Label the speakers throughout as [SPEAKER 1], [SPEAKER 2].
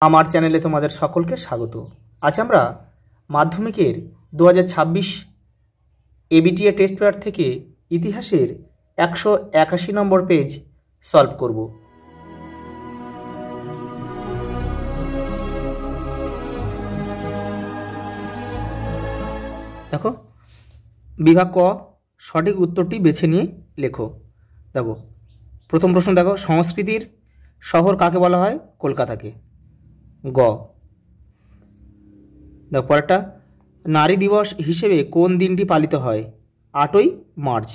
[SPEAKER 1] আমার চ্যানেলে তোমাদের সকলকে স্বাগত। আজ আমরা মাধ্যমিকের 2026 এবিটিএ টেস্ট পেপার থেকে ইতিহাসের 181 নম্বর পেজ সলভ করব। দেখো, বিভাগ ক, সঠিক উত্তরটি বেছে নিয়ে লেখো। দেখো, প্রথম প্রশ্ন দেখো, সংস্কৃতির শহর কাকে বলা হয়? কলকাতাকে। গ। দেখো পরেরটা, নারী দিবস হিসেবে কোন দিনটি পালিত হয়? 8ই মার্চ।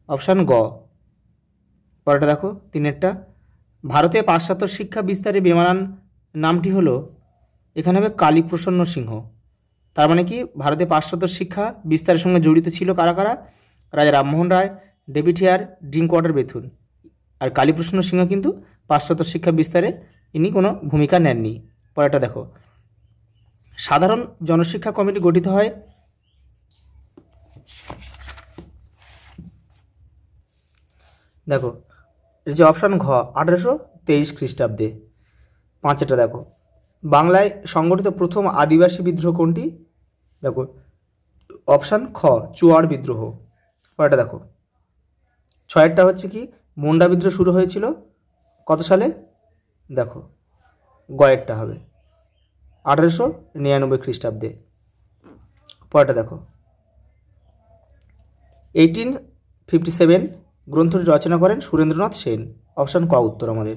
[SPEAKER 1] অপশান গ। পরেরটা দেখো, তিনেরটা, ভারতে পাশ্চাত্য শিক্ষা বিস্তারে বেমানান নামটি হলো, এখানে হবে কালীপ্রসন্ন সিংহ। তার মানে কি, ভারতে পাশ্চাত্য শিক্ষা বিস্তারের সঙ্গে জড়িত ছিল কারা কারা? রাজা Rammohan Roy, David Hare, ড্রিঙ্কওয়াটার Bethune. আর কালীপ্রসন্ন সিংহ কিন্তু পাশ্চাত্য শিক্ষা বিস্তারে ইনি কোনো ভূমিকা নেননি। পরেরটা দেখো, সাধারণ জনশিক্ষা কমিটি গঠিত হয়? দেখো, এর যে অপশান ঘ, 1823 খ্রিস্টাব্দে। পাঁচটা দেখো, বাংলায় সংগঠিত প্রথম আদিবাসী বিদ্রোহ কোনটি? দেখো, অপশান খ, চুয়াড় বিদ্রোহ। পরেরটা দেখো, ছয়েরটা হচ্ছে কি, মুন্ডা বিদ্রোহ শুরু হয়েছিল কত সালে? দেখো, গয়েরটা হবে 1899 খ্রিস্টাব্দে। পরেরটা দেখো, 1857 গ্রন্থটি রচনা করেন সুরেন্দ্রনাথ সেন। অপশান ক উত্তর আমাদের।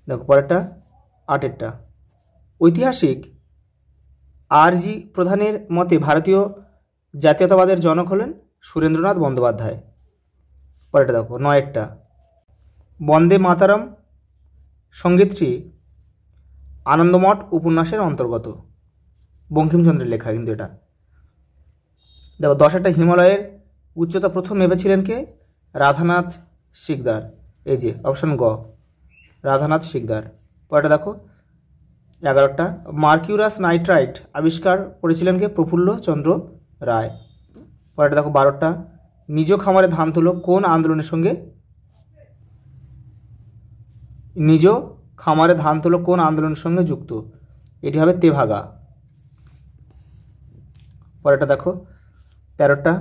[SPEAKER 1] দেখো পরেরটা, আটেরটা, ঐতিহাসিক আর.জি. প্রধানের মতে ভারতীয় জাতীয়তাবাদের জনক হলেন সুরেন্দ্রনাথ বন্দ্যোপাধ্যায়। পরেরটা দেখো, নয়েরটা, বন্দে মাতারম সঙ্গীতটি আনন্দমঠ উপন্যাসের অন্তর্গত। বঙ্কিমচন্দ্রের লেখা কিন্তু এটা। দেখো, দশেরটা, হিমালয়ের উচ্চতা প্রথম মেপেছিলেন কে? রাধানাথ সিকদার। এই যে অপশান গ, রাধানাথ সিকদার। পরেরটা দেখো, 11টা, মার্কিউরাস নাইট্রাইট আবিষ্কার করেছিলেন কে? প্রফুল্ল চন্দ্র রায়। পরেরটা দেখো, 12টা, নিজ খামারে ধান তুলো কোন আন্দোলনের সঙ্গে? নিজ খামারে ধান তুলো কোন আন্দোলনের সঙ্গে যুক্ত? এটি হবে তেভাগা। পরেরটা দেখো, 13টা,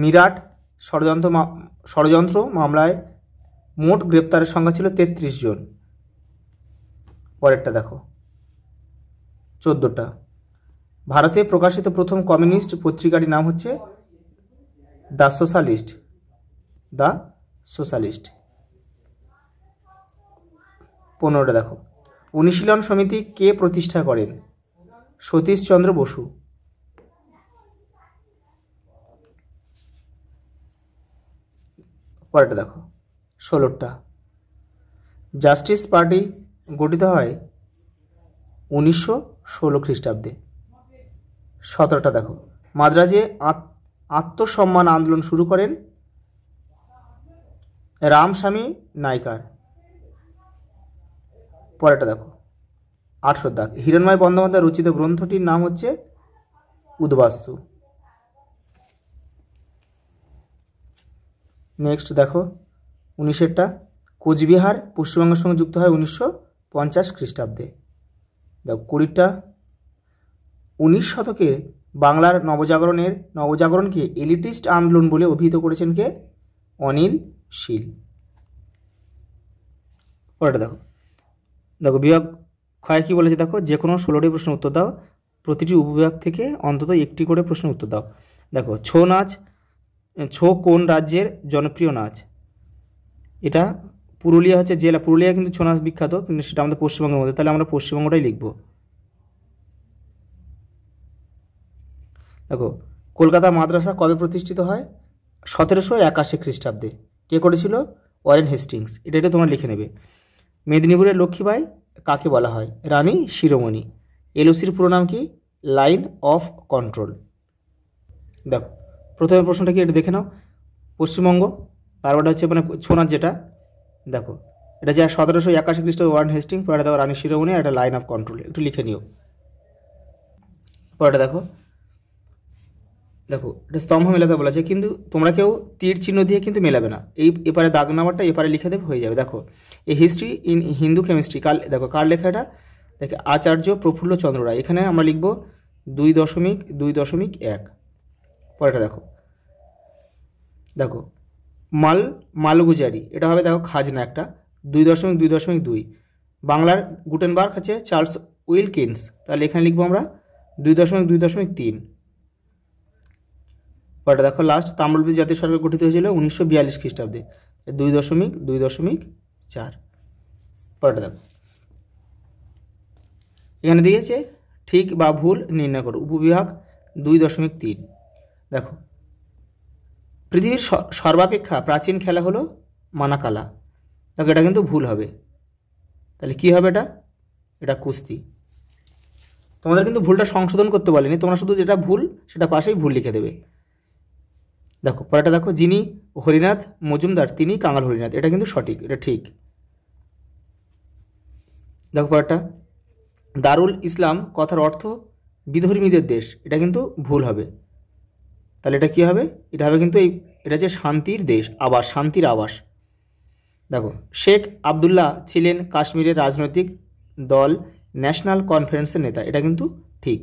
[SPEAKER 1] মিরাট ষড়যন্ত্র মামলায় মোট গ্রেপ্তারের সংখ্যা ছিল 33 জন। পরেরটা দেখো, 14টা, ভারতে প্রকাশিত প্রথম কমিউনিস্ট পত্রিকাটির নাম হচ্ছে দ্য সোশ্যালিস্ট। 15টা দেখো, অনুশীলন সমিতি কে প্রতিষ্ঠা করেন? সতীশচন্দ্র বসু। পরেরটা দেখো, 16টা, জাস্টিস পার্টি গঠিত হয় 1916 খ্রিস্টাব্দে। 17টা দেখো, মাদ্রাজে আত্মসম্মান আন্দোলন শুরু করেন রামস্বামী নাইকার। পরেরটা দেখো, 18 দাগ, হিরণময় বন্দ্যোপাধ্যায় রচিত গ্রন্থটির নাম হচ্ছে উদ্বাস্তু। নেক্সট দেখো, 19টা, কোচবিহার পশ্চিমবঙ্গের সঙ্গে যুক্ত হয় 1950 খ্রিস্টাব্দে। দেখো, 20টা, 19 শতকে বাংলার নবজাগরণকে এলিটিস্ট আন্দোলন বলে অভিহিত করেছেন কে? অনিল শীল। পরেরটা দেখো, বিভাগ ক্ষয় কী বলেছে? দেখো, যে কোনো 16টি প্রশ্নের উত্তর দাও, প্রতিটি উপবিভাগ থেকে অন্তত একটি করে প্রশ্নের উত্তর দাও। দেখো, ছৌ কোন রাজ্যের জনপ্রিয় নাচ? এটা পুরুলিয়া হচ্ছে জেলা, পুরুলিয়া কিন্তু ছৌ নাচ বিখ্যাত, কিন্তু সেটা আমাদের পশ্চিমবঙ্গের মধ্যে, তাহলে আমরা পশ্চিমবঙ্গটাই লিখব। দেখো, কলকাতা মাদ্রাসা কবে প্রতিষ্ঠিত হয়? 1781 খ্রিস্টাব্দে। কে করেছিল? Warren Hastings. এটা তোমরা লিখে নেবে। মেদিনীপুরের লক্ষ্মীবাঈ কাকে বলা হয়? রানী শিরোমণি। এলওসির পুরো নাম কি? Line of control. দেখো, প্রথমে প্রশ্নটা কি এটা দেখে নাও। পশ্চিমবঙ্গ, তারপরটা হচ্ছে মানে ছৌ নাচ যেটা, দেখো এটা যে 1781 খ্রিস্টাব্দে ওয়ারেন হেস্টিংস, পরেটা দেখো রানী শিরোমণি, আর একটা লাইন অফ কন্ট্রোল। একটু লিখে নিও। পরেটা দেখো, দেখো এটা স্তম্ভ মেলাতে বলা আছে, কিন্তু তোমরা কেউ তীর চিহ্ন দিয়ে কিন্তু মেলাবে না, এই এপারে দাগ নাম্বারটা এপারে লিখে দেবে, হয়ে যাবে। দেখো এই হিস্ট্রি ইন হিন্দু কেমিস্ট্রি, দেখো কার লেখা এটা, দেখো আচার্য প্রফুল্ল চন্দ্র রায়, এখানে আমরা লিখব 2.2.1। পরেরটা দেখো, দেখো মালগুজারি, এটা হবে দেখো খাজনা একটা 2.2.2। বাংলার গুটেনবার্গ আছে চার্লস উইলকিন্স, তাহলে এখানে লিখবো আমরা 2.2.3। পরেরটা দেখো লাস্ট, তাম্রলিপ্তি জাতীয় সরকার গঠিত হয়েছিল 1942 খ্রিস্টাব্দে, 2.2.4। পরেরটা দেখো, এখানে দিয়েছে ঠিক বা ভুল নির্ণয় করো, উপবিভাগ 2.3। দেখো পৃথিবীর সর্বাপেক্ষা প্রাচীন খেলা হলো মানাকালা, দেখো এটা কিন্তু ভুল হবে, তাহলে কি হবে এটা কুস্তি। তোমাদের কিন্তু ভুলটা সংশোধন করতে বলেনি, তোমরা শুধু যেটা ভুল সেটা পাশেই ভুল লিখে দেবে। দেখো পরেরটা দেখো, যিনি হরিনাথ মজুমদার তিনি কাঙাল হরিনাথ, এটা কিন্তু সঠিক, এটা ঠিক। দেখো পরেরটা, দারুল ইসলাম কথার অর্থ বিধর্মীদের দেশ, এটা কিন্তু ভুল হবে, তাহলে এটা কি হবে, এটা হবে কিন্তু এটা যে শান্তির দেশ, আবাস, শান্তির আবাস। দেখো শেখ আবদুল্লাহ ছিলেন কাশ্মীরের রাজনৈতিক দল ন্যাশনাল কনফারেন্সের নেতা, এটা কিন্তু ঠিক।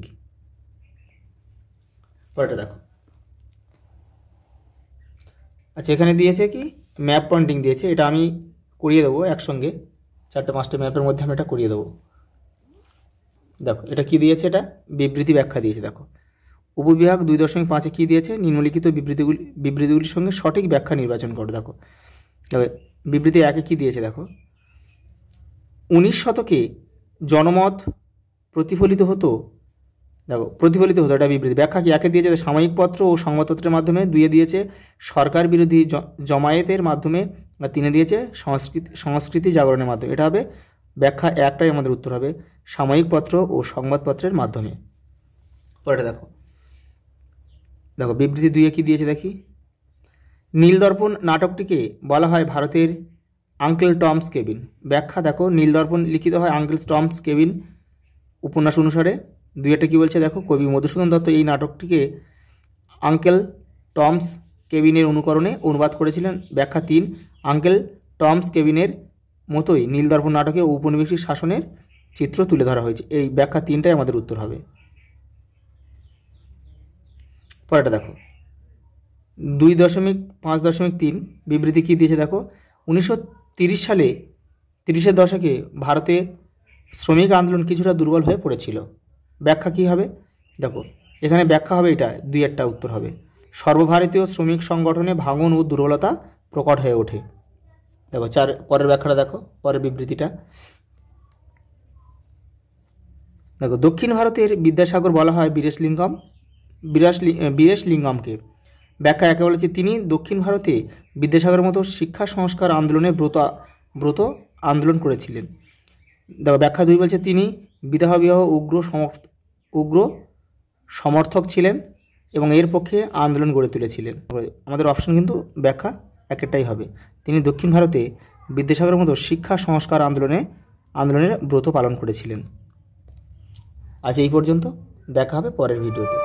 [SPEAKER 1] পরেরটা দেখো, আচ্ছা এখানে দিয়েছে কি ম্যাপ পয়েন্টিং দিয়েছে, এটা আমি করিয়ে দেবো একসঙ্গে, 4-5টা ম্যাপের মধ্যে আমি এটা করিয়ে দেবো। দেখো এটা কি দিয়েছে, এটা বিবৃতি ব্যাখ্যা দিয়েছে। দেখো উপবিভাগ 2.5 কী দিয়েছে, নিম্নলিখিত বিবৃতিগুলির সঙ্গে সঠিক ব্যাখ্যা নির্বাচন করো। দেখো বিবৃতি 1 কী দিয়েছে, দেখো 19 শতকে জনমত প্রতিফলিত হতো, এটা বিবৃতি। ব্যাখ্যা কি, 1 দিয়েছে সাময়িক পত্র ও সংবাদপত্রের মাধ্যমে, 2 দিয়েছে সরকার বিরোধী জমায়েতের মাধ্যমে, আর 3 দিয়েছে সংস্কৃতি জাগরণের মাধ্যমে। এটা হবে ব্যাখ্যা 1টাই আমাদের উত্তর হবে, সাময়িক পত্র ও সংবাদপত্রের মাধ্যমে। পরেটা দেখো বিবৃতি 2 কী দিয়েছে দেখি, নীলদর্পণ নাটকটিকে বলা হয় ভারতের আঙ্কেল টমস কেবিন। ব্যাখ্যা দেখো, নীলদর্পণ লিখিত হয় আঙ্কেল টমস কেবিন উপন্যাস অনুসারে। 2টা কী বলছে দেখো, কবি মধুসূদন দত্ত এই নাটকটিকে আঙ্কেল টমস কেবিনের অনুকরণে অনুবাদ করেছিলেন। ব্যাখ্যা 3, আঙ্কেল টমস কেবিনের মতোই নীলদর্পণ নাটকে ঔপনিবেশিক শাসনের চিত্র তুলে ধরা হয়েছে। এই ব্যাখ্যা 3টাই আমাদের উত্তর হবে। পরেরটা দেখো 2.5.3 বিবৃতি কী দিয়েছে দেখো, 1930 সালে 30-এর দশকে ভারতে শ্রমিক আন্দোলন কিছুটা দুর্বল হয়ে পড়েছিল। ব্যাখ্যা কী হবে, দেখো এখানে ব্যাখ্যা হবে এটা 2-টা উত্তর হবে, সর্বভারতীয় শ্রমিক সংগঠনে ভাঙন ও দুর্বলতা প্রকট হয়ে ওঠে। দেখো 4 পরের ব্যাখ্যাটা দেখো, পরের বিবৃতিটা দেখো, দক্ষিণ ভারতের বিদ্যাসাগর বলা হয় বীরেশলিঙ্গমকে। ব্যাখ্যা 1 বলেছে, তিনি দক্ষিণ ভারতে বিদ্যাসাগরের মতো শিক্ষা সংস্কার আন্দোলনে ব্রত আন্দোলন করেছিলেন। দেখো ব্যাখ্যা 2 বলছে, তিনি বিবাহ উগ্র সমর্থক ছিলেন এবং এর পক্ষে আন্দোলন গড়ে তুলেছিলেন। আমাদের অপশন কিন্তু ব্যাখ্যা 1টাই হবে, তিনি দক্ষিণ ভারতে বিদ্যাসাগরের মতো শিক্ষা সংস্কার আন্দোলনের ব্রত পালন করেছিলেন। আজ এই পর্যন্ত, দেখা হবে পরের ভিডিওতে।